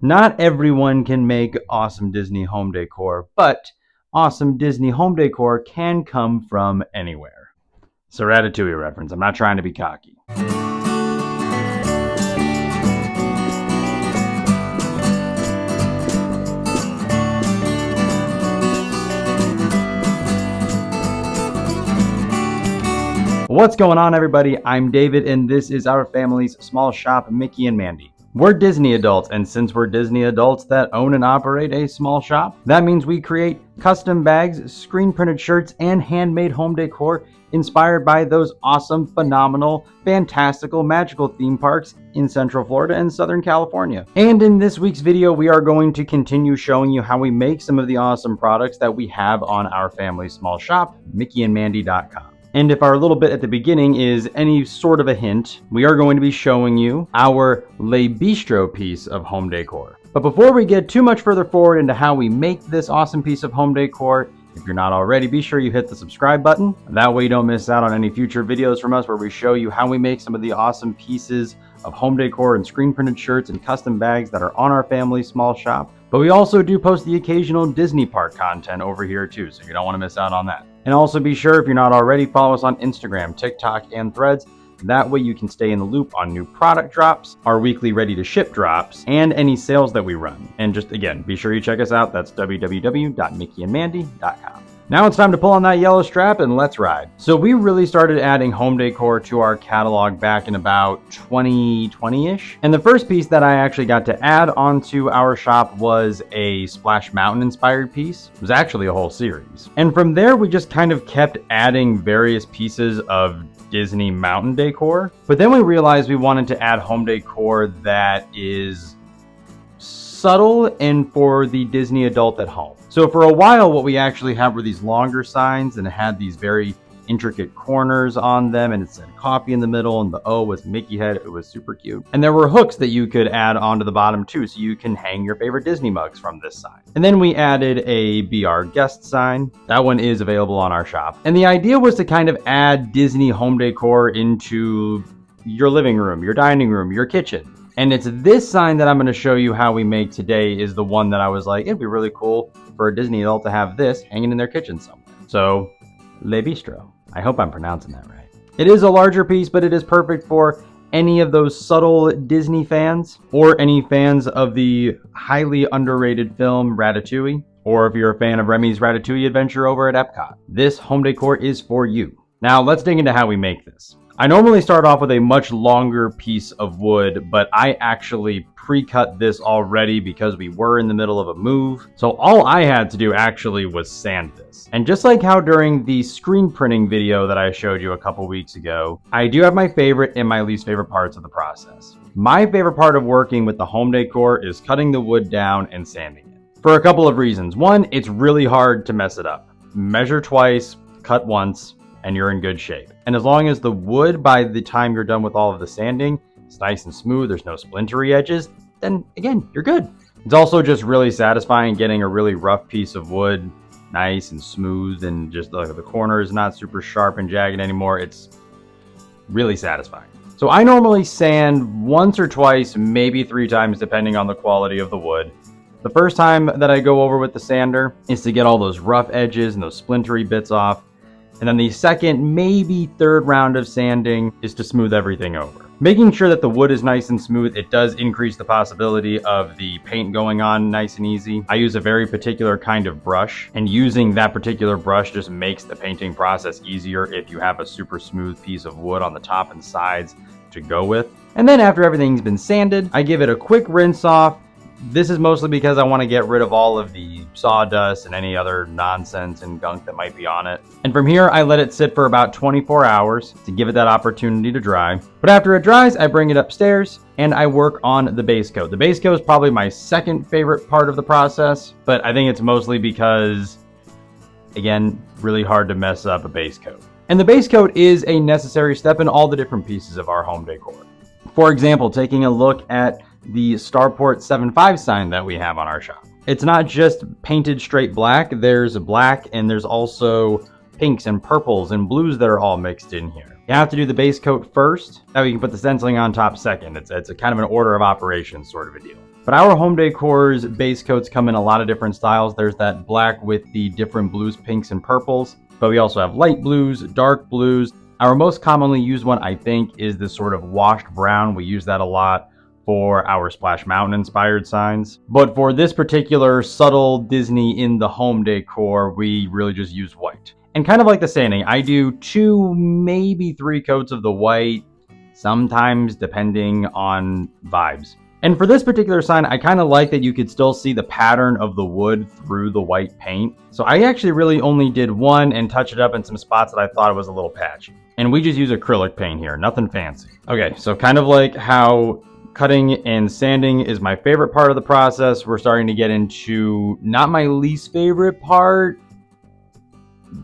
Not everyone can make awesome Disney home decor, but awesome Disney home decor can come from anywhere. It's a Ratatouille reference. I'm not trying to be cocky. What's going on, everybody? I'm David, and this is our family's small shop, Mickey and Mandy. We're Disney adults, and since we're Disney adults that own and operate a small shop, that means we create custom bags, screen-printed shirts, and handmade home decor inspired by those awesome, phenomenal, fantastical, magical theme parks in Central Florida and Southern California. And in this week's video, we are going to continue showing you how we make some of the awesome products that we have on our family's small shop, mickeyandmandy.com. And if our little bit at the beginning is any sort of a hint, we are going to be showing you our Le Bistro piece of home decor. But before we get too much further forward into how we make this awesome piece of home decor, if you're not already, be sure you hit the subscribe button. That way you don't miss out on any future videos from us where we show you how we make some of the awesome pieces of home decor and screen printed shirts and custom bags that are on our family's small shop. But we also do post the occasional Disney park content over here too, so you don't want to miss out on that. And also be sure, if you're not already, follow us on Instagram, TikTok, and Threads. That way you can stay in the loop on new product drops, our weekly ready to ship drops, and any sales that we run. And just again, be sure you check us out. That's www.mickeyandmandy.com. Now it's time to pull on that yellow strap and let's ride. So we really started adding home decor to our catalog back in about 2020-ish. And the first piece that I actually got to add onto our shop was a Splash Mountain inspired piece. It was actually a whole series. And from there, we just kind of kept adding various pieces of Disney mountain decor. But then we realized we wanted to add home decor that is subtle and for the Disney adult at home. So for a while, what we actually had were these longer signs, and it had these very intricate corners on them, and it said coffee in the middle, and the O was Mickey head. It was super cute. And there were hooks that you could add onto the bottom too, so you can hang your favorite Disney mugs from this sign. And then we added a Be Our Guest sign. That one is available on our shop. And the idea was to kind of add Disney home decor into your living room, your dining room, your kitchen. And it's this sign that I'm going to show you how we make today is the one that I was like, it'd be really cool for a Disney adult to have this hanging in their kitchen somewhere. So, Le Bistro. I hope I'm pronouncing that right. It is a larger piece, but it is perfect for any of those subtle Disney fans, or any fans of the highly underrated film Ratatouille, or if you're a fan of Remy's Ratatouille adventure over at Epcot. This home decor is for you. Now, let's dig into how we make this. I normally start off with a much longer piece of wood, but I actually pre-cut this already because we were in the middle of a move. So all I had to do actually was sand this. And just like how during the screen printing video that I showed you a couple weeks ago, I do have my favorite and my least favorite parts of the process. My favorite part of working with the home decor is cutting the wood down and sanding it. For a couple of reasons. One, it's really hard to mess it up. Measure twice, cut once, and you're in good shape. And as long as the wood, by the time you're done with all of the sanding, it's nice and smooth, there's no splintery edges, then again, you're good. It's also just really satisfying getting a really rough piece of wood nice and smooth, and just the corner is not super sharp and jagged anymore. It's really satisfying. So I normally sand once or twice, maybe 3 times, depending on the quality of the wood. The first time that I go over with the sander is to get all those rough edges and those splintery bits off. And then the second, maybe third round of sanding is to smooth everything over. Making sure that the wood is nice and smooth, it does increase the possibility of the paint going on nice and easy. I use a very particular kind of brush, and using that particular brush just makes the painting process easier if you have a super smooth piece of wood on the top and sides to go with. And then after everything's been sanded, I give it a quick rinse off. This is mostly because I want to get rid of all of the sawdust and any other nonsense and gunk that might be on it. And from here, I let it sit for about 24 hours to give it that opportunity to dry. But after it dries, I bring it upstairs and I work on the base coat. The base coat is probably my second favorite part of the process, but I think it's mostly because, again, really hard to mess up a base coat. And the base coat is a necessary step in all the different pieces of our home decor. For example, taking a look at the Starport 7.5 sign that we have on our shop. It's not just painted straight black, there's black and there's also pinks and purples and blues that are all mixed in here. You have to do the base coat first, that way you can put the stenciling on top second. It's a kind of an order of operations sort of a deal. But our home decor's base coats come in a lot of different styles. There's that black with the different blues, pinks, and purples. But we also have light blues, dark blues. Our most commonly used one, I think, is this sort of washed brown. We use that a lot for our Splash Mountain inspired signs. But for this particular subtle Disney in the home decor, we really just use white. And kind of like the saying, I do 2, maybe 3 coats of the white, sometimes depending on vibes. And for this particular sign, I kind of like that you could still see the pattern of the wood through the white paint. So I actually really only did one and touch it up in some spots that I thought it was a little patchy. And we just use acrylic paint here, nothing fancy. Okay, so kind of like how cutting and sanding is my favorite part of the process, we're starting to get into not my least favorite part,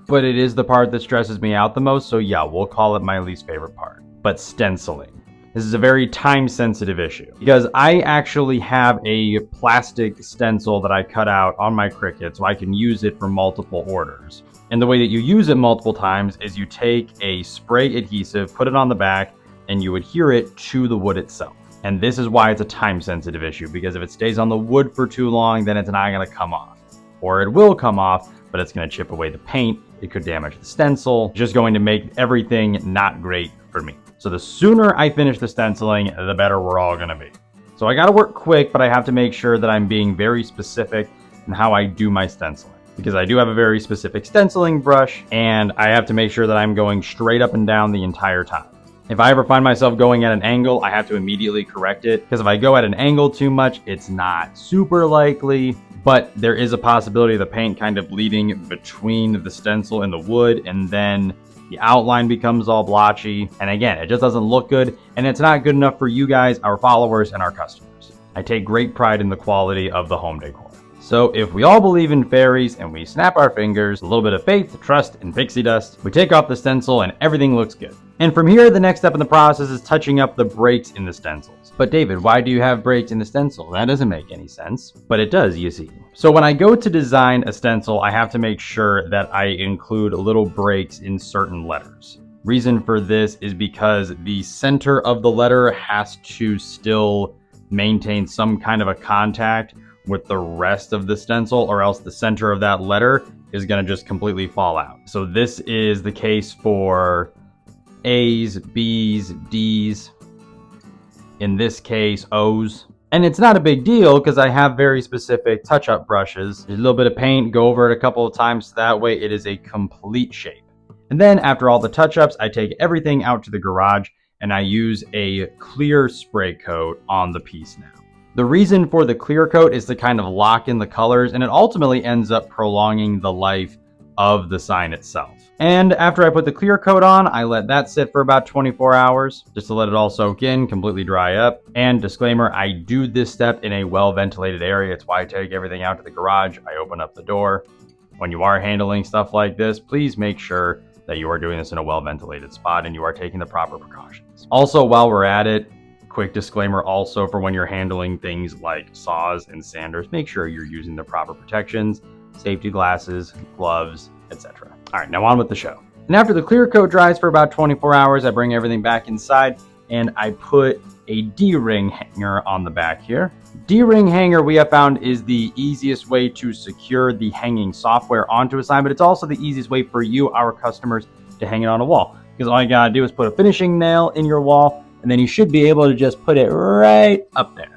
but it is the part that stresses me out the most. So yeah, we'll call it my least favorite part. But stenciling. This is a very time-sensitive issue because I actually have a plastic stencil that I cut out on my Cricut so I can use it for multiple orders. And the way that you use it multiple times is you take a spray adhesive, put it on the back, and you adhere it to the wood itself. And this is why it's a time-sensitive issue, because if it stays on the wood for too long, then it's not going to come off. Or it will come off, but it's going to chip away the paint. It could damage the stencil, just going to make everything not great for me. So the sooner I finish the stenciling, the better we're all gonna be. So I gotta work quick, but I have to make sure that I'm being very specific in how I do my stenciling. Because I do have a very specific stenciling brush, and I have to make sure that I'm going straight up and down the entire time. If I ever find myself going at an angle, I have to immediately correct it. Because if I go at an angle too much, it's not super likely, but there is a possibility of the paint kind of bleeding between the stencil and the wood, and then the outline becomes all blotchy, and again, it just doesn't look good, and it's not good enough for you guys, our followers, and our customers. I take great pride in the quality of the home decor. So if we all believe in fairies and we snap our fingers, a little bit of faith, trust, and pixie dust, we take off the stencil and everything looks good. And from here, the next step in the process is touching up the breaks in the stencils. But David, why do you have breaks in the stencil? That doesn't make any sense. But it does, you see. So when I go to design a stencil, I have to make sure that I include little breaks in certain letters. Reason for this is because the center of the letter has to still maintain some kind of a contact with the rest of the stencil, or else the center of that letter is going to just completely fall out. So this is the case for A's, B's, D's, in this case O's. And it's not a big deal because I have very specific touch-up brushes. There's a little bit of paint, go over it a couple of times, so that way it is a complete shape. And then after all the touch-ups, I take everything out to the garage and I use a clear spray coat on the piece now. The reason for the clear coat is to kind of lock in the colors, and it ultimately ends up prolonging the life of the sign itself. And after I put the clear coat on, I let that sit for about 24 hours just to let it all soak in, completely dry up. And disclaimer, I do this step in a well-ventilated area. It's why I take everything out to the garage. I open up the door. When you are handling stuff like this, please make sure that you are doing this in a well-ventilated spot and you are taking the proper precautions. Also, while we're at it, quick disclaimer also for when you're handling things like saws and sanders, make sure you're using the proper protections, safety glasses, gloves, etc. All right, now on with the show. And after the clear coat dries for about 24 hours, I bring everything back inside and I put a D-ring hanger on the back here. D-ring hanger we have found is the easiest way to secure the hanging software onto a sign, but it's also the easiest way for you, our customers, to hang it on a wall. Because all you gotta do is put a finishing nail in your wall, and then you should be able to just put it right up there.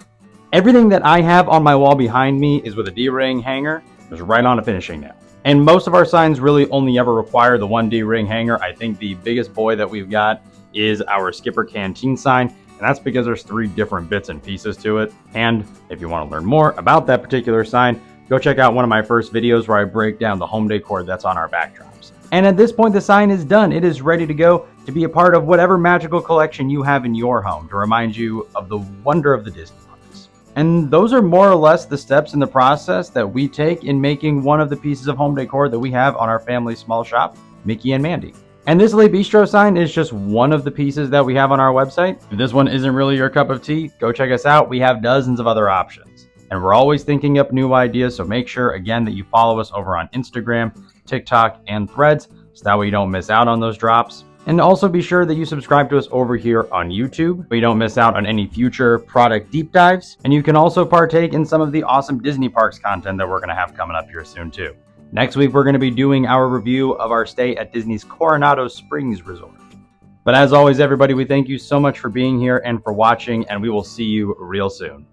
Everything that I have on my wall behind me is with a D-ring hanger, just right on a finishing nail. And most of our signs really only ever require the one D-ring hanger. I think the biggest boy that we've got is our Skipper Canteen sign, and that's because there's 3 different bits and pieces to it. And if you want to learn more about that particular sign, go check out one of my first videos where I break down the home decor that's on our backdrops. And at this point, the sign is done. It is ready to go to be a part of whatever magical collection you have in your home to remind you of the wonder of the Disney parks. And those are more or less the steps in the process that we take in making one of the pieces of home decor that we have on our family small shop, Mickey and Mandy. And this Le Bistro sign is just one of the pieces that we have on our website. If this one isn't really your cup of tea, go check us out. We have dozens of other options. And we're always thinking up new ideas, so make sure, again, that you follow us over on Instagram, TikTok, and Threads, so that way you don't miss out on those drops. And also be sure that you subscribe to us over here on YouTube so you don't miss out on any future product deep dives. And you can also partake in some of the awesome Disney Parks content that we're going to have coming up here soon too. Next week, we're going to be doing our review of our stay at Disney's Coronado Springs Resort. But as always, everybody, we thank you so much for being here and for watching, and we will see you real soon.